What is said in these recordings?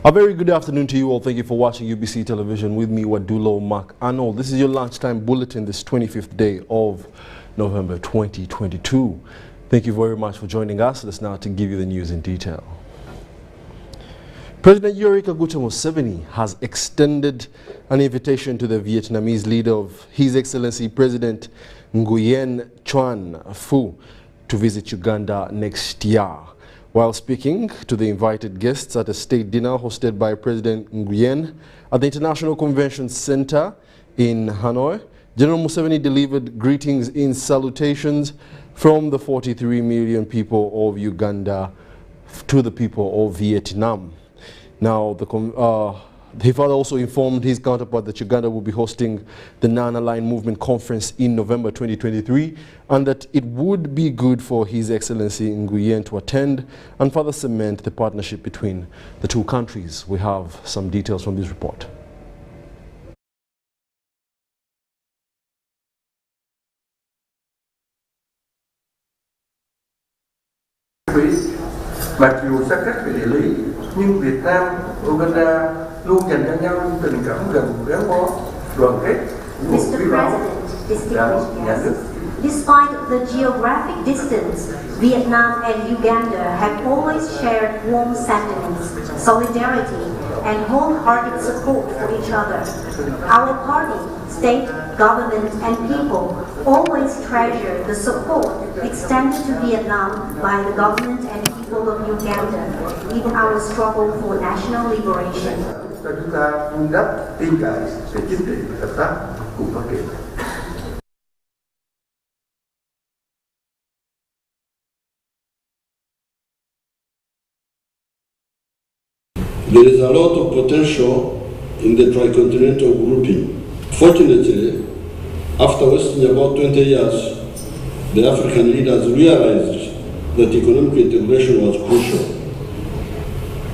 A very good afternoon to you all. Thank you for watching UBC television with me, Wadulo Mark Arnold. This is your lunchtime bulletin, this 25th day of November 2022. Thank you very much for joining us. Let's now to give you the news in detail. President Kyomugisha Museveni has extended an invitation to the Vietnamese leader of His Excellency President Nguyen Xuan Phu to visit Uganda next year. While speaking to the invited guests at a state dinner hosted by President Nguyen at the International Convention Center in Hanoi, General Museveni delivered greetings in salutations from the 43 million people of Uganda to the people of Vietnam. Now, he further also informed his counterpart that Uganda will be hosting the Non-Aligned Movement Conference in November 2023 and that it would be good for His Excellency Nguyen to attend and further cement the partnership between the two countries. We have some details from this report. Mặc dù xa cách về địa lý, nhưng Việt Nam, Uganda luôn dành cho nhau tình cảm gần gắn bó, đoàn kết, một quý báu, nhà nước. Despite the geographic distance, Vietnam and Uganda have always shared warm sentiments, solidarity, and wholehearted support for each other. Our party, state, government, and people always treasure the support extended to Vietnam by the government and people of Uganda in our struggle for national liberation. Chúng ta vun đắp tin cậy về chính trị và hợp tác cùng phát triển. There is a lot of potential in the tricontinental grouping. Fortunately, after wasting about 20 years, the African leaders realized that economic integration was crucial.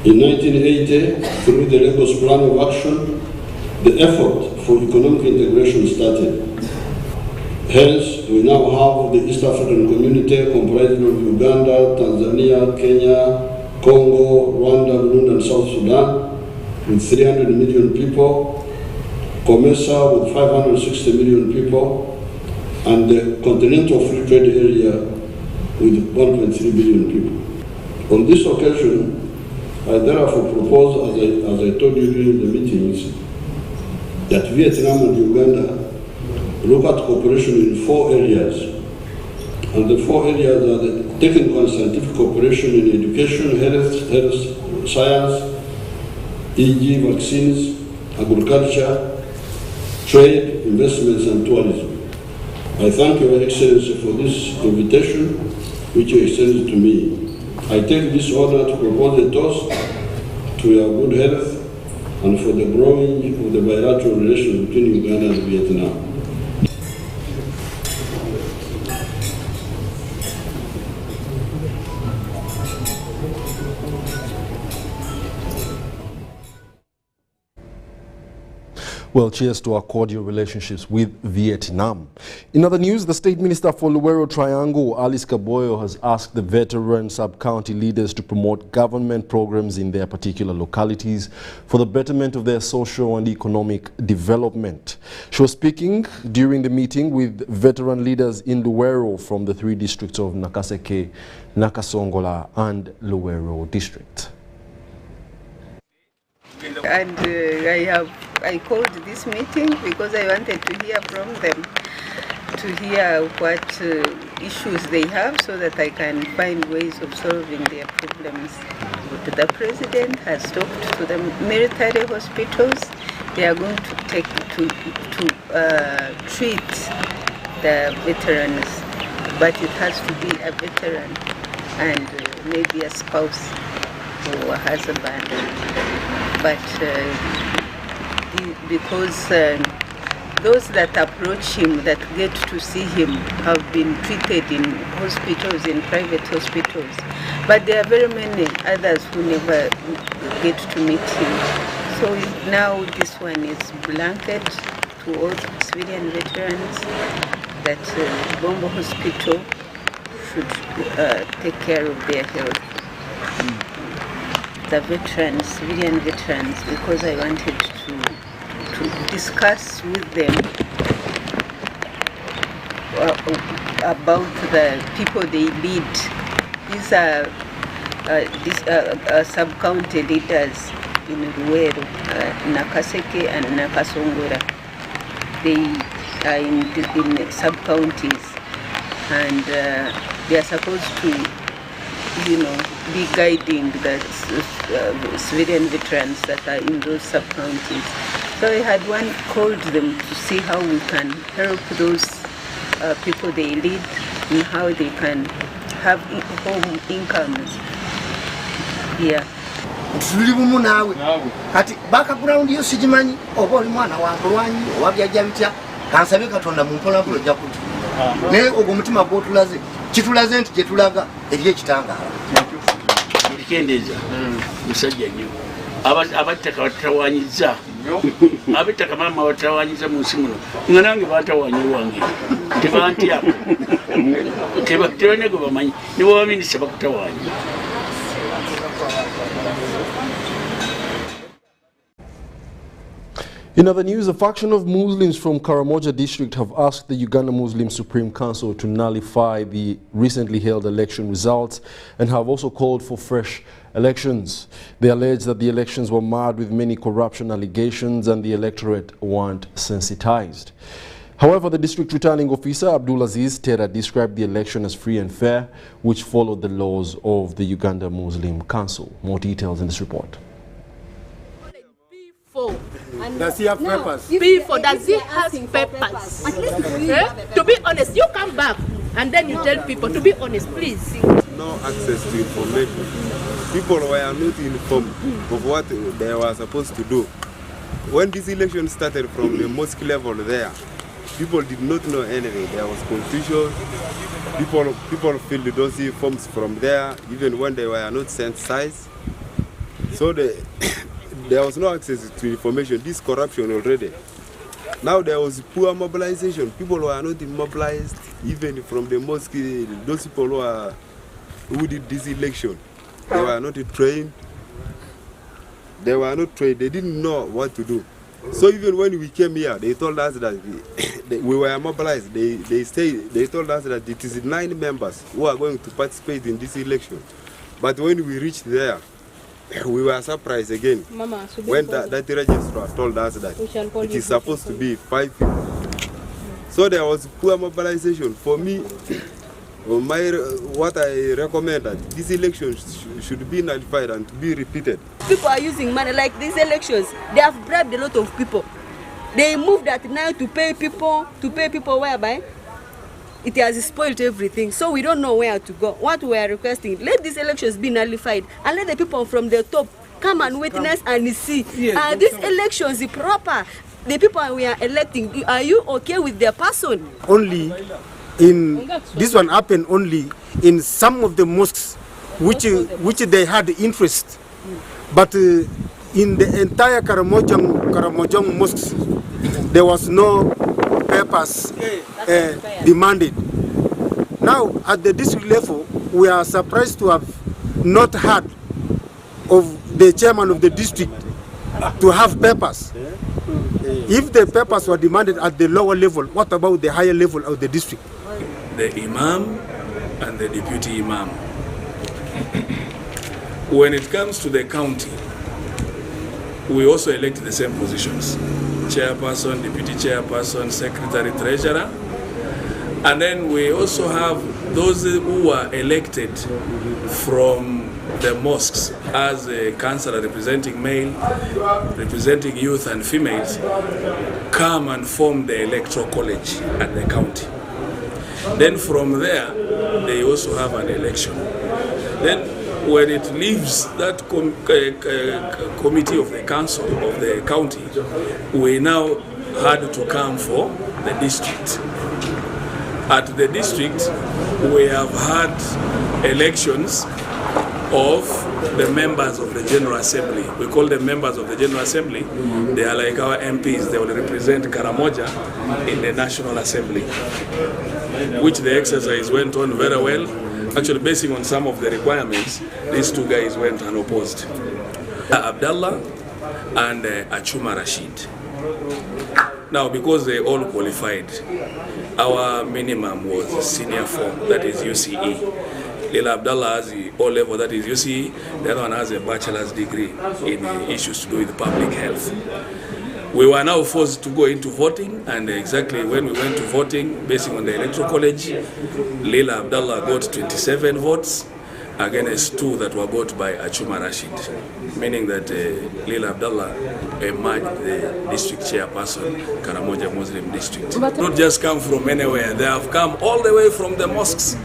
In 1980, through the Lagos Plan of Action, the effort for economic integration started. Hence, we now have the East African community comprising of Uganda, Tanzania, Kenya, Congo, Rwanda, Burundi, and South Sudan, with 300 million people, COMESA with 560 million people, and the Continental Free Trade Area with 1.3 billion people. On this occasion, I therefore propose, as I told you during the meetings, that Vietnam and Uganda look at cooperation in 4 areas. And the 4 areas are the technical and scientific cooperation in education, health science, e.g. vaccines, agriculture, trade, investments, and tourism. I thank Your Excellency for this invitation which you extended to me. I take this honor to propose a toast to your good health and for the growing of the bilateral relations between Uganda and Vietnam. Well, cheers to our cordial relationships with Vietnam. In other news, the State Minister for Luwero Triangle, Alice Kaboyo, has asked the veteran sub-county leaders to promote government programs in their particular localities for the betterment of their social and economic development. She was speaking during the meeting with veteran leaders in Luwero from the 3 districts of Nakaseke, Nakasongola, and Luwero district. And I called this meeting because I wanted to hear from them, to hear what issues they have so that I can find ways of solving their problems. The president has talked to the military hospitals. They are going to treat the veterans, but it has to be a veteran and maybe a spouse or a husband. But because those that approach him, that get to see him, have been treated in hospitals, in private hospitals. But there are very many others who never get to meet him. So now this one is blanket to all civilian veterans that Bombo Hospital should take care of their health. the veterans, civilian veterans, because I wanted to discuss with them about the people they lead. These are sub-county leaders in Ruweru, Nakaseke and Nakasongora. They are in sub-counties, and they are supposed to, be guiding the civilian veterans that are in those sub-counties. So I had called them to see how we can help those people they lead and how they can have home incomes. Yeah. Tuli bumu nawe kati background yo sijimanyi oba oli mwana wa kulwanyi wabyaja bitya kansabe katonda mu mpola mpola ja kuti ne ogwo mutima gwotulaze kitulaze nti jetulaga eriye kitangala ndikendeeza musajja nnyo abattaka batawanyiza abattaka mama batawanyiza mu nsi muno nga nange batawanyi wange tebantyako tebanego bamanyi ne bwabaminisita bakutawanyi. In other news, a faction of Muslims from Karamoja district have asked the Uganda Muslim Supreme Council to nullify the recently held election results and have also called for fresh elections. They allege that the elections were marred with many corruption allegations and the electorate weren't sensitized. However, the district returning officer, Abdulaziz Tera, described the election as free and fair, which followed the laws of the Uganda Muslim Council. More details in this report. Does he have papers? P4, does he have papers? To be honest, you come back and then you tell people, to be honest, please. No access to information. People were not informed of what they were supposed to do. When this election started from the mosque level there, people did not know anything. There was confusion. People filled those forms from there, even when they were not sensitized. So there was no access to information. This corruption already. Now there was poor mobilization. People were not mobilized, even from the mosque. Those people who did this election, they were not trained. They were not trained. They didn't know what to do. So even when we came here, they told us that we were mobilized. They told us that it is 9 members who are going to participate in this election. But when we reached there, we were surprised again when that registrar told us that it is supposed to be 5 people. So there was poor mobilization. For me, what I recommend that this election should be nullified and to be repeated. People are using money like these elections. They have bribed a lot of people. They moved at night to pay people whereby it has spoiled everything. So we don't know where to go. What we are requesting, let these elections be nullified and let the people from the top come and witness and see. Are these elections proper? The people we are electing, are you okay with their person? Only in this one happened only in some of the mosques which they had interest, but in the entire Karamojong mosques there was no papers demanded. Now at the district level we are surprised to have not heard of the chairman of the district to have papers. If the papers were demanded at the lower level, what about the higher level of the district? The imam and the deputy imam. When it comes to the county, we also elect the same positions: chairperson, deputy chairperson, secretary, treasurer. And then we also have those who are elected from the mosques as a councillor representing male, representing youth and females, come and form the electoral college at the county. Then from there, they also have an election. Then when it leaves that committee of the council of the county, we now had to come for the district. At the district, we have had elections of the members of the General Assembly. We call them members of the General Assembly. They are like our MPs. They will represent Karamoja in the National Assembly, which the exercise went on very well. Actually, basing on some of the requirements, these two guys went unopposed. Abdallah and Achuma Rashid. Now, because they all qualified, our minimum was senior form, that is UCE. Lila Abdallah has the O-level, that is UCE. The other one has a bachelor's degree in issues to do with public health. We were now forced to go into voting, and exactly when we went to voting, based on the electoral college, Lila Abdallah got 27 votes against 2 that were got by Achuma Rashid, meaning that Lila Abdallah emerged the district chairperson, Karamoja Muslim district. Not just come from anywhere, they have come all the way from the mosques.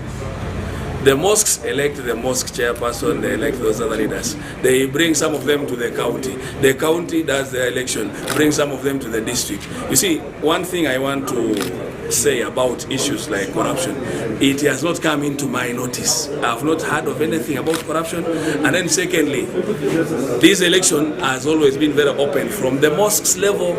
The mosques elect the mosque chairperson, they elect those other leaders. They bring some of them to the county. The county does the election, bring some of them to the district. You see, one thing I want to say about issues like corruption, it has not come into my notice. I have not heard of anything about corruption. And then secondly, this election has always been very open from the mosques level.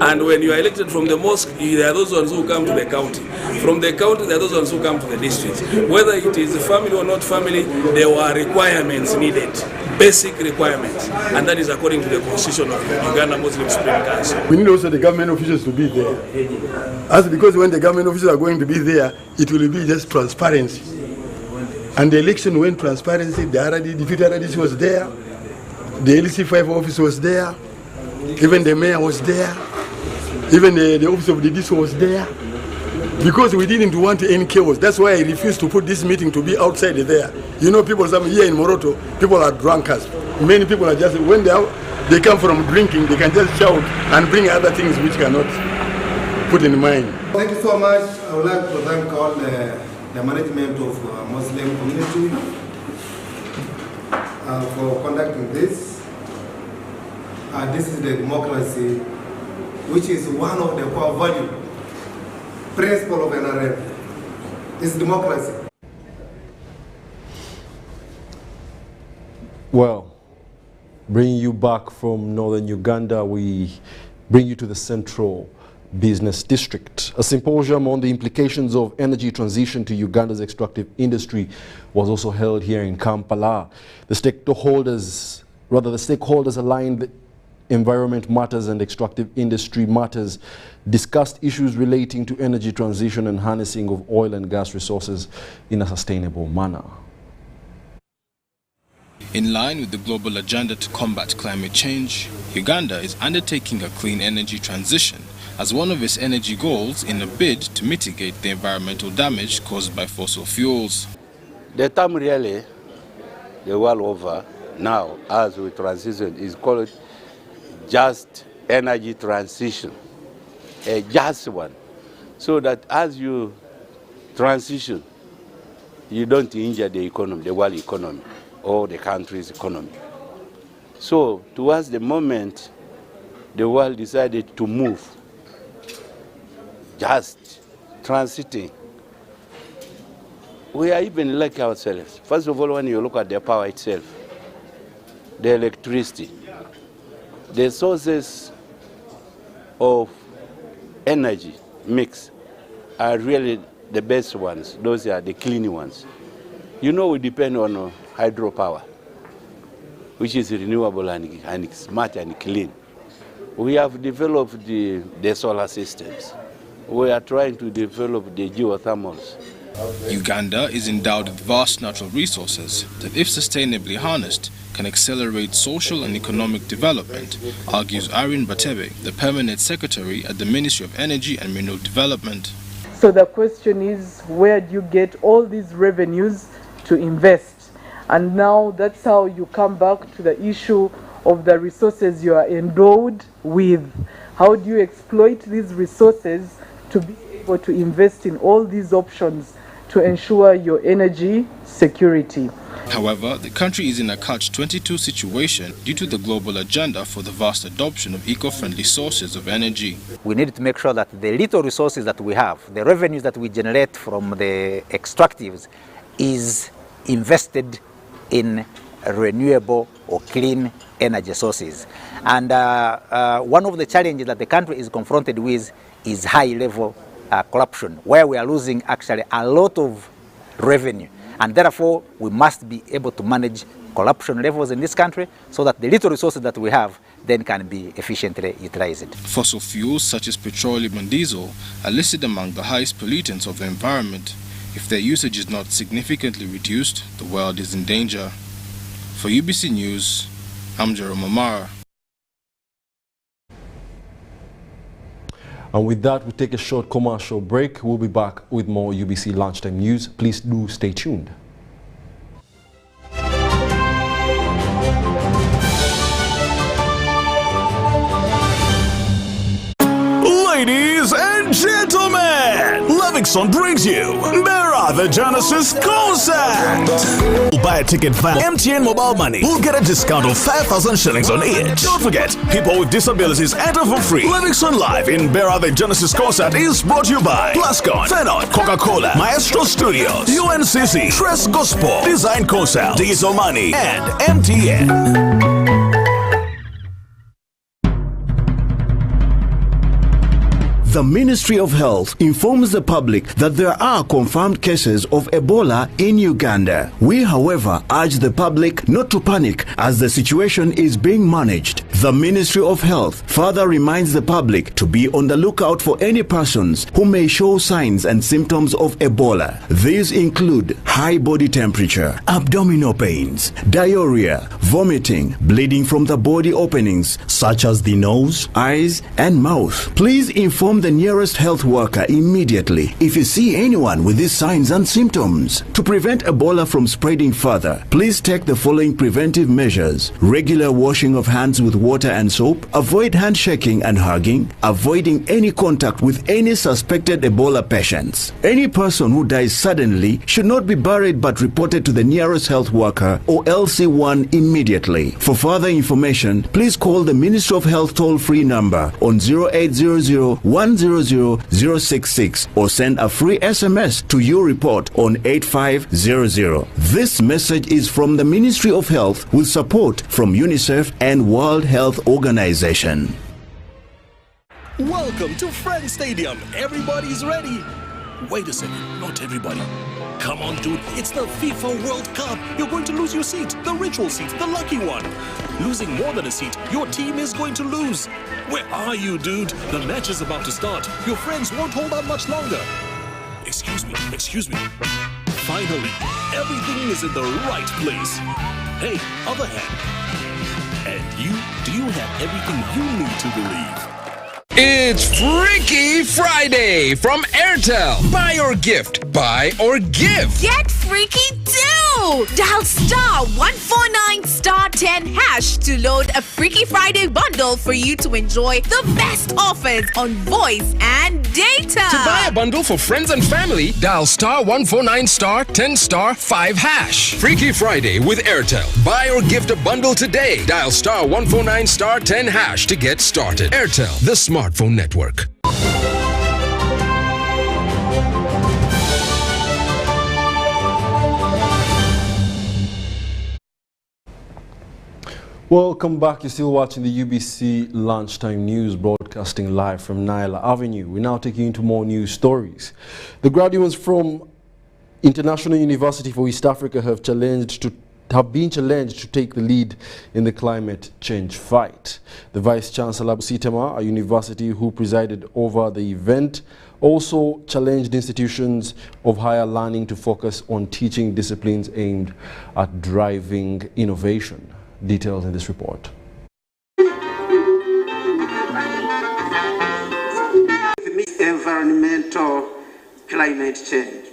And when you are elected from the mosque, there are those ones who come to the county. From the county, there are those ones who come to the district. Whether it is family or not family, there were requirements needed, basic requirements. And that is according to the constitution of Uganda Muslim Supreme Council. We need also the government officials to be there. As because when the government officials are going to be there, it will be just transparency. And the election when transparency, the RD, deputy RDC was there, the LC5 office was there, even the mayor was there, even the office of the DC was there. Because we didn't want any chaos. That's why I refused to put this meeting to be outside there. You know, people, some here in Moroto, people are drunkards. Many people are just, when they come from drinking, they can just shout and bring other things which cannot put in mind. Thank you so much. I would like to thank all the management of Muslim community for conducting this. This is the democracy, which is one of the core values, principle of NRM. It's democracy. Well, bringing you back from northern Uganda, we bring you to the Central Business District. A symposium on the implications of energy transition to Uganda's extractive industry was also held here in Kampala. The stakeholders aligned environment matters and extractive industry matters, discussed issues relating to energy transition and harnessing of oil and gas resources in a sustainable manner. In line with the global agenda to combat climate change, Uganda is undertaking a clean energy transition as one of its energy goals in a bid to mitigate the environmental damage caused by fossil fuels. The term really, the world over, now as we transition, is called just energy transition, a just one, so that as you transition, you don't injure the economy, the world economy, or the country's economy. So towards the moment the world decided to move, just transiting, we are even like ourselves. First of all, when you look at the power itself, the electricity, the sources of energy mix are really the best ones. Those are the clean ones. You know, we depend on hydropower, which is renewable and smart and clean. We have developed the solar systems. We are trying to develop the geothermals. Uganda is endowed with vast natural resources that, if sustainably harnessed, can accelerate social and economic development, argues Irene Batebe, the Permanent Secretary at the Ministry of Energy and Mineral Development. So the question is, where do you get all these revenues to invest? And now that's how you come back to the issue of the resources you are endowed with. How do you exploit these resources to be able to invest in all these options to ensure your energy security? However, the country is in a catch-22 situation due to the global agenda for the vast adoption of eco-friendly sources of energy. We need to make sure that the little resources that we have, the revenues that we generate from the extractives, is invested in renewable or clean energy sources. And one of the challenges that the country is confronted with is high-level corruption, where we are losing actually a lot of revenue. And therefore, we must be able to manage corruption levels in this country, so that the little resources that we have then can be efficiently utilized. Fossil fuels such as petroleum and diesel are listed among the highest pollutants of the environment. If their usage is not significantly reduced, the world is in danger. For UBC News, I'm Jerome Amara. And with that, we take a short commercial break. We'll be back with more UBC Lunchtime News. Please do stay tuned. Ladies and gentlemen, Livingston brings you Bera the Genesis concert. Buy a ticket via MTN Mobile Money. We'll get a discount of 5,000 shillings on each. Don't forget, people with disabilities enter for free. Livingston Live in Bera the Genesis concert is brought to you by Plascon, Fenot, Coca-Cola, Maestro Studios, UNCC, Tres Gospel, Design Consult, Diesel Money, and MTN. The Ministry of Health informs the public that there are confirmed cases of Ebola in Uganda. We, however, urge the public not to panic as the situation is being managed. The Ministry of Health further reminds the public to be on the lookout for any persons who may show signs and symptoms of Ebola. These include high body temperature, abdominal pains, diarrhea, vomiting, bleeding from the body openings such as the nose, eyes, and mouth. Please inform the nearest health worker immediately if you see anyone with these signs and symptoms. To prevent Ebola from spreading further, please take the following preventive measures: regular washing of hands with water and soap, avoid handshaking and hugging, avoiding any contact with any suspected Ebola patients. Any person who dies suddenly should not be buried but reported to the nearest health worker or LC1 immediately. For further information, please call the Ministry of Health toll-free number on 0800-100-066 or send a free SMS to your report on 8500. This message is from the Ministry of Health with support from UNICEF and World Health Organization. Welcome to Friends Stadium. Everybody's ready. Wait a second, not everybody. Come on, dude, it's the FIFA World Cup. You're going to lose your seat, the ritual seat, the lucky one. Losing more than a seat, your team is going to lose. Where are you, dude? The match is about to start. Your friends won't hold out much longer. Excuse me. Finally, everything is in the right place. Hey, other hand. And you, do you have everything you need to believe? It's Freaky Friday from Airtel. Buy or gift. Buy or give. Get freaky too! Dial *149*10# to load a Freaky Friday bundle for you to enjoy the best offers on voice and data. To buy a bundle for friends and family, dial *149*10*5#. Freaky Friday with Airtel. Buy or gift a bundle today. Dial *149*10# to get started. Airtel, the smartphone network. Welcome back. You're still watching the UBC Lunchtime News, broadcasting live from Naila Avenue. We now take you into more news stories. The graduates from International University for East Africa have been challenged to take the lead in the climate change fight. The Vice Chancellor Busitema, a university who presided over the event, also challenged institutions of higher learning to focus on teaching disciplines aimed at driving innovation. Details in this report. Environmental climate change.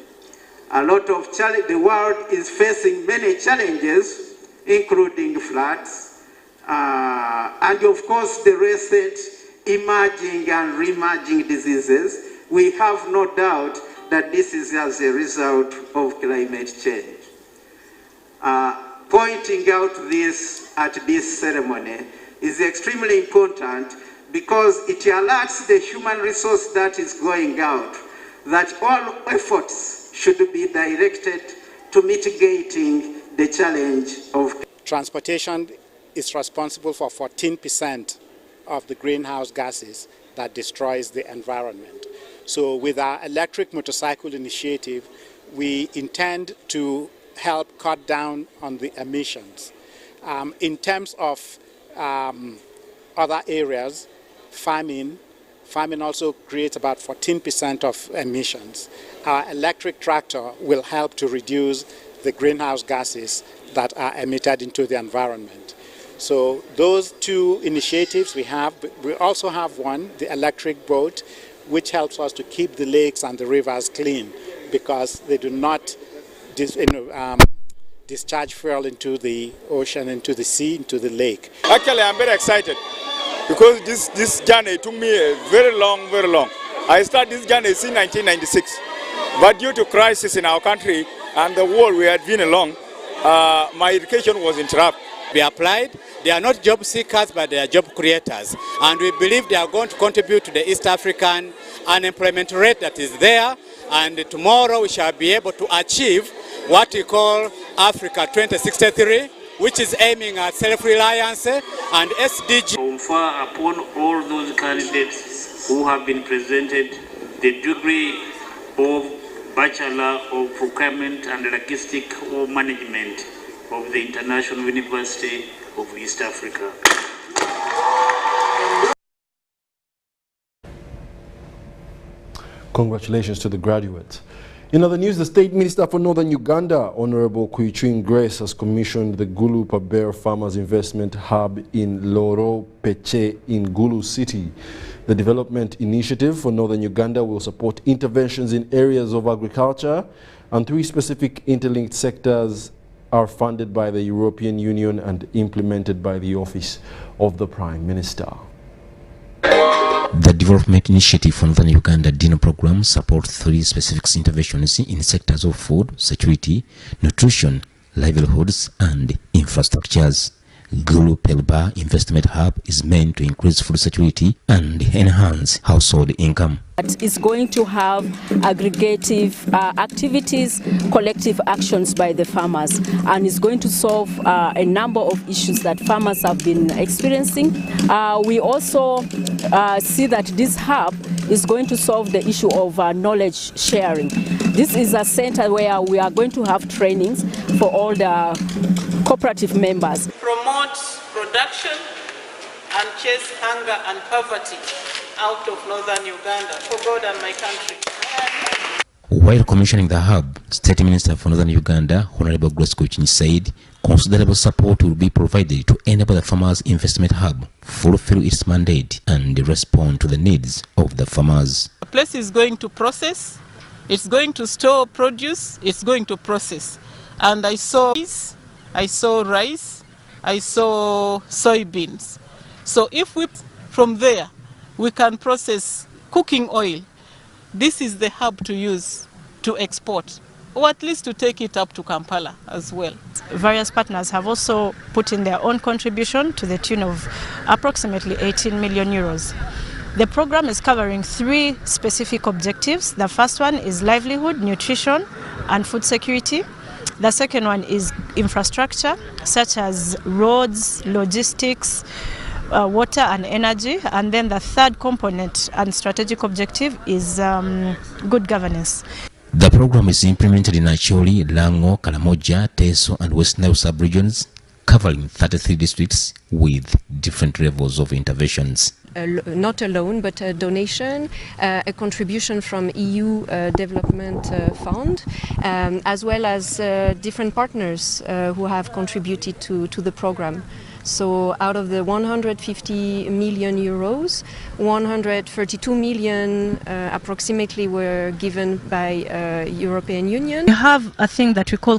A lot of the world is facing many challenges, including floods, and of course the recent emerging and re-emerging diseases. We have no doubt that this is as a result of climate change. Pointing out this at this ceremony is extremely important because it alerts the human resource that is going out that all efforts should be directed to mitigating the challenge of transportation is responsible for 14% of the greenhouse gases that destroys the environment. So with our electric motorcycle initiative, we intend to help cut down on the emissions. In terms of other areas, farming also creates about 14% of emissions. Our electric tractor will help to reduce the greenhouse gases that are emitted into the environment. So those two initiatives we have. We also have one, the electric boat, which helps us to keep the lakes and the rivers clean because they do not discharge fuel into the ocean, into the sea, into the lake. Actually, I'm very excited because this journey took me very long. I started this journey since 1996, but due to crisis in our country and the war we had been along, my education was interrupted. We applied. They are not job seekers, but they are job creators. And we believe they are going to contribute to the East African unemployment rate that is there. And tomorrow we shall be able to achieve what we call Africa 2063, which is aiming at self-reliance and SDG. Confer upon all those candidates who have been presented the degree of Bachelor of Procurement and Logistic or Management of the International University of East Africa. Congratulations to the graduates. In other news, the State Minister for Northern Uganda, Honorable Kuichwin Grace, has commissioned the Gulu Paber Farmers Investment Hub in Loro Peche in Gulu City. The development initiative for Northern Uganda will support interventions in areas of agriculture, and 3 specific interlinked sectors are funded by the European Union and implemented by the Office of the Prime Minister. The Development Initiative for Northern Uganda DINO program supports 3 specific interventions in sectors of food, security, nutrition, livelihoods, and infrastructures. Gulu Pelba Investment Hub is meant to increase food security and enhance household income. It's going to have aggregative activities, collective actions by the farmers, and it's going to solve a number of issues that farmers have been experiencing. We also see that this hub is going to solve the issue of knowledge sharing. This is a center where we are going to have trainings for all the cooperative members. Promote production and chase hunger and poverty out of northern Uganda, for God and my country. While commissioning the hub, State Minister for Northern Uganda, Honorable Grace Kuichwin, said considerable support will be provided to enable the Farmers Investment Hub fulfill its mandate and respond to the needs of the farmers. The place is going to process, it's going to store produce, it's going to process. And I saw rice, I saw soybeans. So if we, from there, we can process cooking oil, this is the hub to use to export, or at least to take it up to Kampala as well. Various partners have also put in their own contribution to the tune of approximately 18 million euros. The program is covering 3 specific objectives. The first one is livelihood, nutrition, and food security. The second one is infrastructure, such as roads, logistics, water and energy. And then the third component and strategic objective is good governance. The program is implemented in Acholi, Lango, Karamoja, Teso and West Nile sub-regions, covering 33 districts with different levels of interventions. Not a loan, but a donation, a contribution from EU Development Fund, as well as different partners who have contributed to the program. So out of the 150 million euros, 132 million approximately were given by European Union. We have a thing that we call